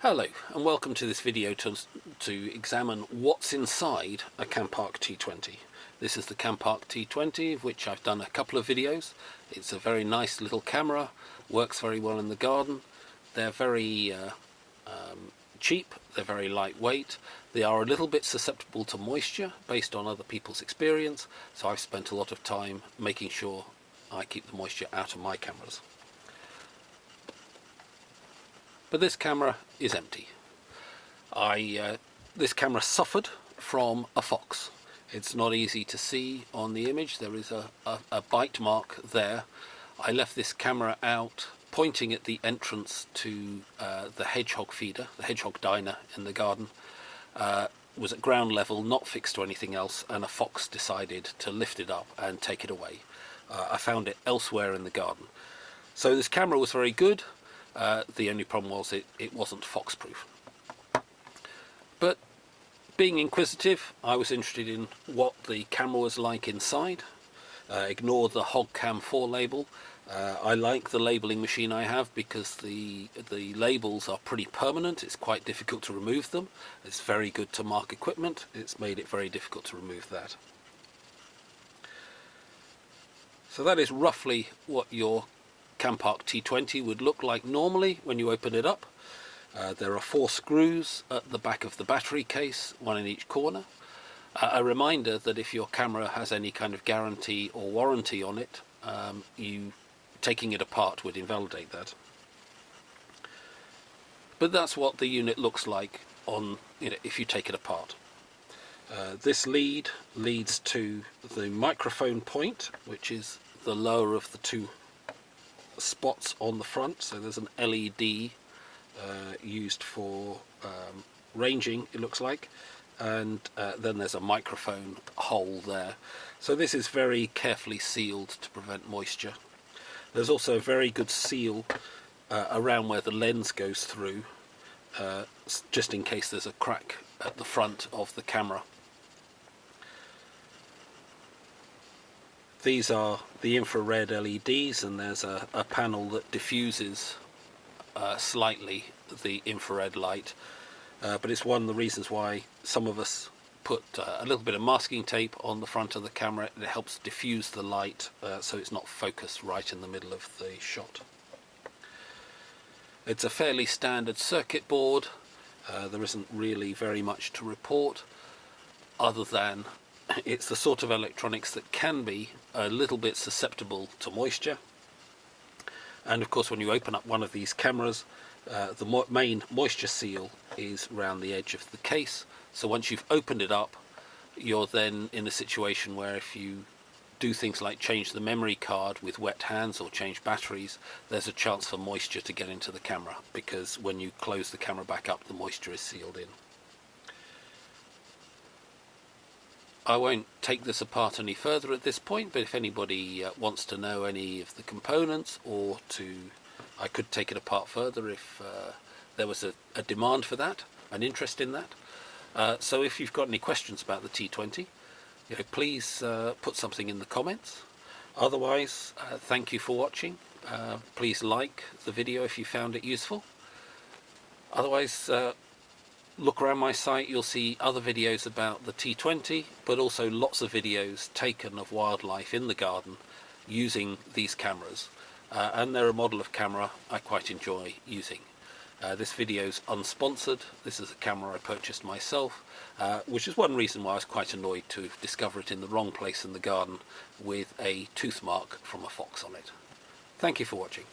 Hello and welcome to this video to examine what's inside a Campark T20. This is the Campark T20, of which I've done a couple of videos. It's a very nice little camera, works very well in the garden. They're very cheap, they're very lightweight. They are a little bit susceptible to moisture based on other people's experience, so I've spent a lot of time making sure I keep the moisture out of my cameras. But this camera is empty. This camera suffered from a fox. It's not easy to see on the image. There is a bite mark there. I left this camera out pointing at the entrance to the hedgehog feeder, the hedgehog diner in the garden. Was at ground level, not fixed to anything else, and a fox decided to lift it up and take it away. I found it elsewhere in the garden. So this camera was very good. The only problem was it wasn't fox-proof. But being inquisitive, I was interested in what the camera was like inside. Ignore the HogCam 4 label. I like the labelling machine I have because the labels are pretty permanent. It's quite difficult to remove them. It's very good to mark equipment. It's made it very difficult to remove that. So that is roughly what your Campark T20 would look like normally when you open it up. There are 4 screws at the back of the battery case, one in each corner. A reminder that if your camera has any kind of guarantee or warranty on it, taking it apart would invalidate that. But that's what the unit looks like if you take it apart. This lead leads to the microphone point, which is the lower of the 2 spots on the front. So there's an LED used for ranging, it looks like, and then there's a microphone hole there. So this is very carefully sealed to prevent moisture. There's also a very good seal around where the lens goes through, just in case there's a crack at the front of the camera. These are the infrared LEDs, and there's a panel that diffuses slightly the infrared light, but it's one of the reasons why some of us put a little bit of masking tape on the front of the camera. It helps diffuse the light so it's not focused right in the middle of the shot. It's a fairly standard circuit board. There isn't really very much to report other than it's the sort of electronics that can be a little bit susceptible to moisture. And of course, when you open up one of these cameras, the main moisture seal is around the edge of the case. So once you've opened it up, you're then in a situation where if you do things like change the memory card with wet hands or change batteries, there's a chance for moisture to get into the camera, because when you close the camera back up, the moisture is sealed in. I won't take this apart any further at this point, but if anybody wants to know any of the components, or I could take it apart further if there was a demand for that, an interest in that. So if you've got any questions about the T20, please put something in the comments. Otherwise, thank you for watching. Please like the video if you found it useful. Otherwise, look around my site, you'll see other videos about the T20, but also lots of videos taken of wildlife in the garden using these cameras. And they're a model of camera I quite enjoy using. This video's unsponsored. This is a camera I purchased myself, which is one reason why I was quite annoyed to discover it in the wrong place in the garden with a tooth mark from a fox on it. Thank you for watching.